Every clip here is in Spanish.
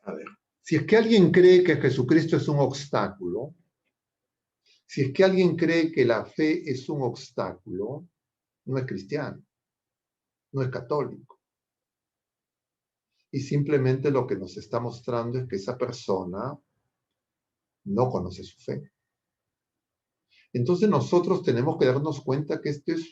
A ver, si es que alguien cree que Jesucristo es un obstáculo, si es que alguien cree que la fe es un obstáculo, no es cristiano, no es católico. Y simplemente lo que nos está mostrando es que esa persona no conoce su fe. Entonces nosotros tenemos que darnos cuenta que este es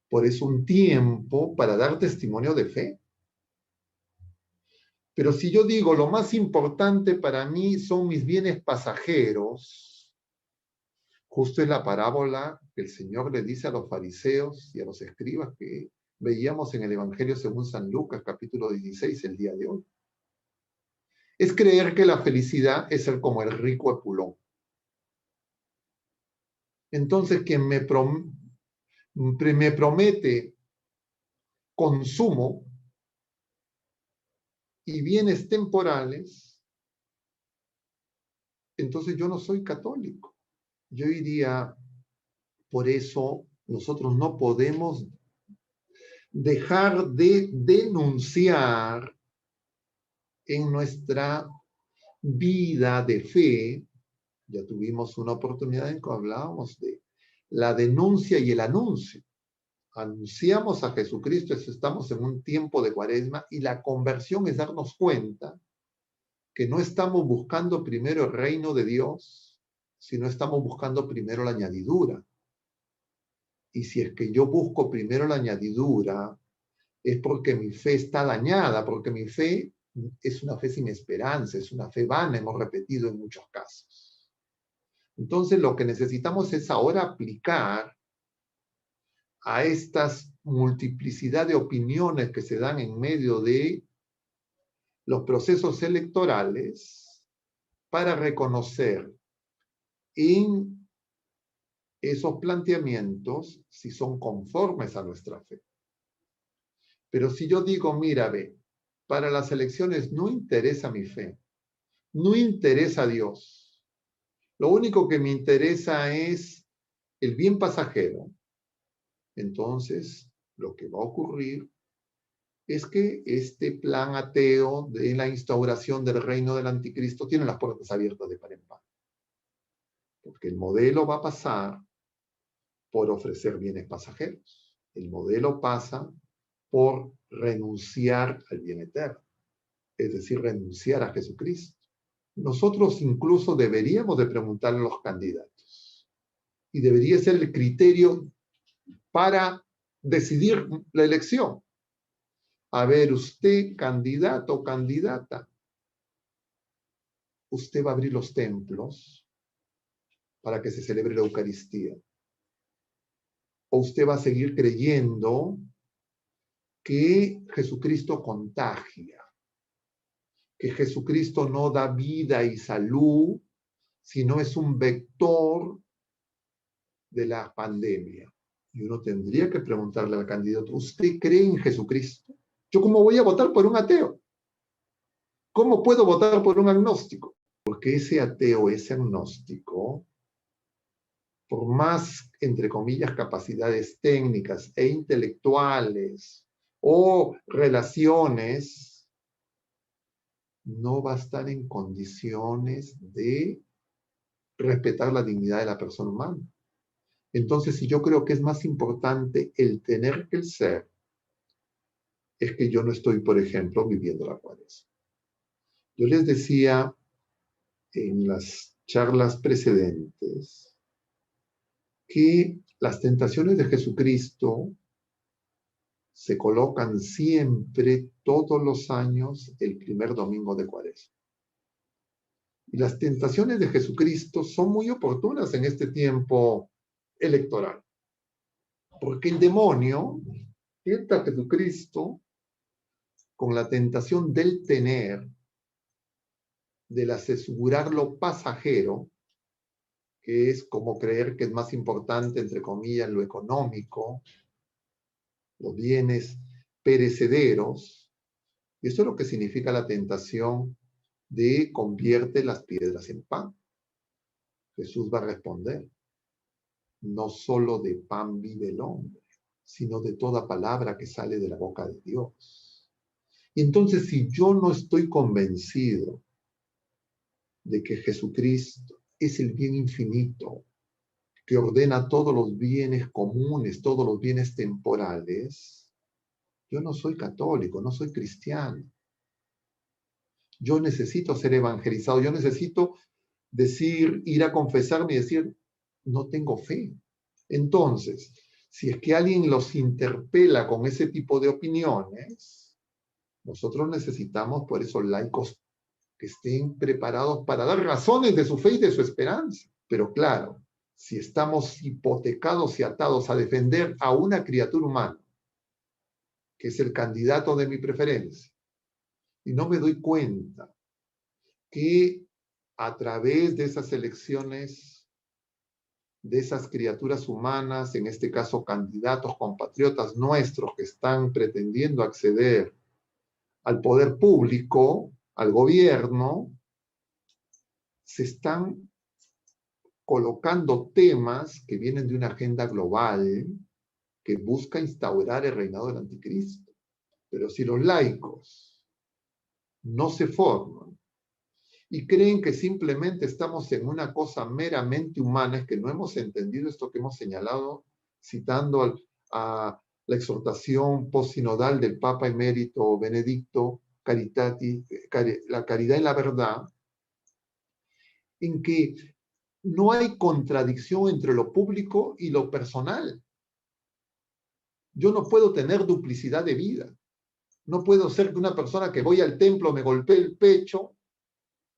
por eso un tiempo para dar testimonio de fe. Pero si yo digo, lo más importante para mí son mis bienes pasajeros, justo es la parábola que el Señor le dice a los fariseos y a los escribas que veíamos en el Evangelio según San Lucas, capítulo 16, el día de hoy. Es creer que la felicidad es ser como el rico Epulón. Entonces, quien me promete consumo y bienes temporales, entonces yo no soy católico. Yo diría, por eso nosotros no podemos dejar de denunciar en nuestra vida de fe. Ya tuvimos una oportunidad en que hablábamos de la denuncia y el anuncio. Anunciamos a Jesucristo, estamos en un tiempo de Cuaresma, y la conversión es darnos cuenta que no estamos buscando primero el reino de Dios, sino estamos buscando primero la añadidura. Y si es que yo busco primero la añadidura, es porque mi fe está dañada, porque mi fe es una fe sin esperanza, es una fe vana, hemos repetido en muchos casos. Entonces lo que necesitamos es ahora aplicar a estas multiplicidad de opiniones que se dan en medio de los procesos electorales para reconocer en esos planteamientos si son conformes a nuestra fe. Pero si yo digo, mira, ve, para las elecciones no interesa mi fe, no interesa a Dios, lo único que me interesa es el bien pasajero, entonces lo que va a ocurrir es que este plan ateo de la instauración del reino del anticristo tiene las puertas abiertas de par en par. Porque el modelo va a pasar por ofrecer bienes pasajeros. El modelo pasa por renunciar al bien eterno, es decir, renunciar a Jesucristo. Nosotros incluso deberíamos de preguntarle a los candidatos y debería ser el criterio para decidir la elección. A ver, usted, candidato o candidata, usted va a abrir los templos para que se celebre la Eucaristía. O usted va a seguir creyendo que Jesucristo contagia, que Jesucristo no da vida y salud, sino es un vector de la pandemia. Y uno tendría que preguntarle al candidato, ¿usted cree en Jesucristo? ¿Yo cómo voy a votar por un ateo? ¿Cómo puedo votar por un agnóstico? Porque ese ateo, ese agnóstico, por más, entre comillas, capacidades técnicas e intelectuales o relaciones, no va a estar en condiciones de respetar la dignidad de la persona humana. Entonces, si yo creo que es más importante el tener que el ser, es que yo no estoy, por ejemplo, viviendo la Cuaresma. Yo les decía en las charlas precedentes que las tentaciones de Jesucristo se colocan siempre, todos los años, el primer domingo de Cuaresma. Y las tentaciones de Jesucristo son muy oportunas en este tiempo electoral. Porque el demonio tienta a Jesucristo con la tentación del tener, del asegurar lo pasajero, que es como creer que es más importante, entre comillas, lo económico, los bienes perecederos. Y eso es lo que significa la tentación de convierte las piedras en pan. Jesús va a responder, no solo de pan vive el hombre, sino de toda palabra que sale de la boca de Dios. Y entonces, si yo no estoy convencido de que Jesucristo es el bien infinito, que ordena todos los bienes comunes, todos los bienes temporales, yo no soy católico, no soy cristiano. Yo necesito ser evangelizado, yo necesito decir, ir a confesarme y decir, no tengo fe. Entonces, si es que alguien los interpela con ese tipo de opiniones, nosotros necesitamos por eso laicos que estén preparados para dar razones de su fe y de su esperanza. Pero claro, si estamos hipotecados y atados a defender a una criatura humana, que es el candidato de mi preferencia, y no me doy cuenta que a través de esas elecciones, de esas criaturas humanas, en este caso candidatos, compatriotas nuestros que están pretendiendo acceder al poder público, al gobierno, se están colocando temas que vienen de una agenda global que busca instaurar el reinado del anticristo. Pero si los laicos no se forman y creen que simplemente estamos en una cosa meramente humana, es que no hemos entendido esto que hemos señalado, citando a la exhortación postsinodal del Papa emérito Benedicto, la caridad en la verdad, en que no hay contradicción entre lo público y lo personal. Yo no puedo tener duplicidad de vida. No puedo ser que una persona que voy al templo me golpee el pecho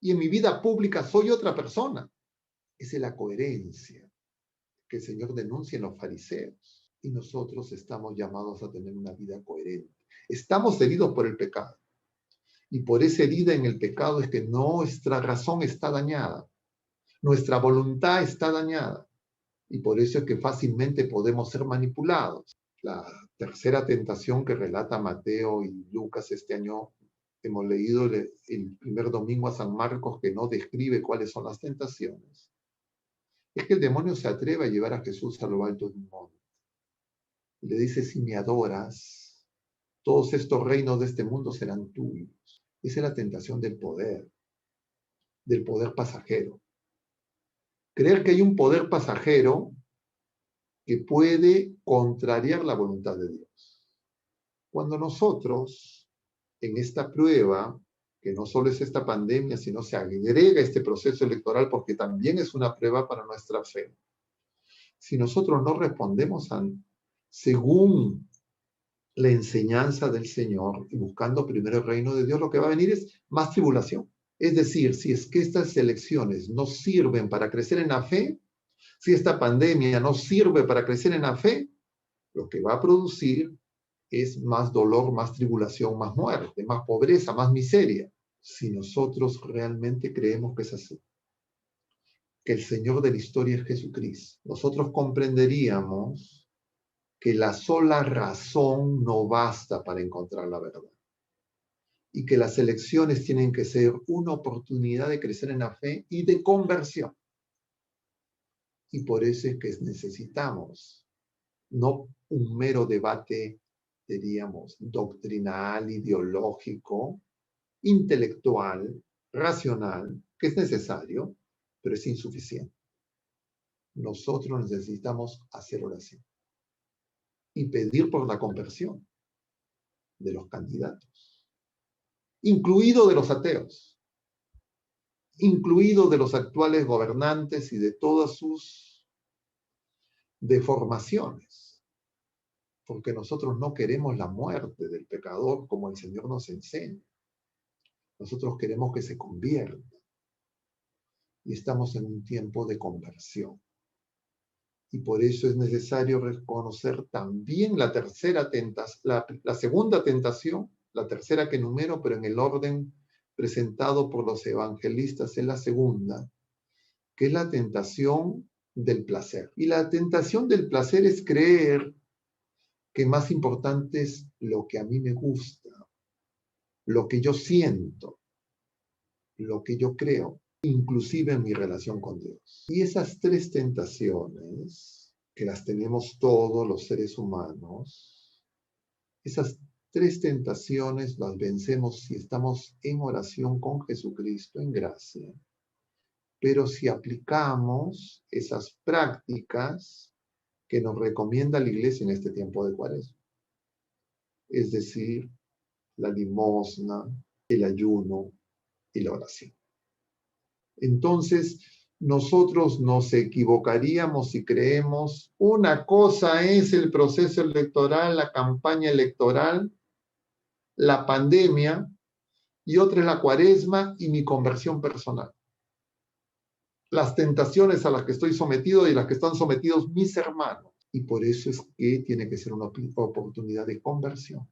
y en mi vida pública soy otra persona. Esa es la coherencia que el Señor denuncia en los fariseos. Y nosotros estamos llamados a tener una vida coherente. Estamos heridos por el pecado. Y por esa herida en el pecado es que nuestra razón está dañada. Nuestra voluntad está dañada. Y por eso es que fácilmente podemos ser manipulados. La tercera tentación que relata Mateo y Lucas este año, hemos leído el primer domingo a San Marcos, que no describe cuáles son las tentaciones, es que el demonio se atreve a llevar a Jesús a lo alto de un monte. Y le dice, si me adoras, todos estos reinos de este mundo serán tuyos. Esa es la tentación del poder pasajero. Creer que hay un poder pasajero que puede contrariar la voluntad de Dios. Cuando nosotros, en esta prueba, que no solo es esta pandemia, sino se agrega este proceso electoral porque también es una prueba para nuestra fe. Si nosotros no respondemos según la enseñanza del Señor y buscando primero el reino de Dios, lo que va a venir es más tribulación. Es decir, si es que estas elecciones no sirven para crecer en la fe, si esta pandemia no sirve para crecer en la fe, lo que va a producir es más dolor, más tribulación, más muerte, más pobreza, más miseria. Si nosotros realmente creemos que es así, que el Señor de la historia es Jesucristo, nosotros comprenderíamos que la sola razón no basta para encontrar la verdad y que las elecciones tienen que ser una oportunidad de crecer en la fe y de conversión. Y por eso es que necesitamos no un mero debate, diríamos, doctrinal, ideológico, intelectual, racional, que es necesario, pero es insuficiente. Nosotros necesitamos hacer oración y pedir por la conversión de los candidatos, incluido de los ateos, incluido de los actuales gobernantes y de todas sus deformaciones, porque nosotros no queremos la muerte del pecador como el Señor nos enseña. Nosotros queremos que se convierta y estamos en un tiempo de conversión. Y por eso es necesario reconocer también la segunda tentación, la tercera que enumero, pero en el orden presentado por los evangelistas es la segunda, que es la tentación del placer. Y la tentación del placer es creer que más importante es lo que a mí me gusta, lo que yo siento, lo que yo creo, inclusive en mi relación con Dios. Y esas tres tentaciones, que las tenemos todos los seres humanos, esas 3 tentaciones las vencemos si estamos en oración con Jesucristo en gracia. Pero si aplicamos esas prácticas que nos recomienda la Iglesia en este tiempo de Cuaresma, es decir, la limosna, el ayuno y la oración. Entonces, nosotros nos equivocaríamos si creemos una cosa es el proceso electoral, la campaña electoral, la pandemia, y otra es la Cuaresma y mi conversión personal. Las tentaciones a las que estoy sometido y las que están sometidos mis hermanos. Y por eso es que tiene que ser una oportunidad de conversión.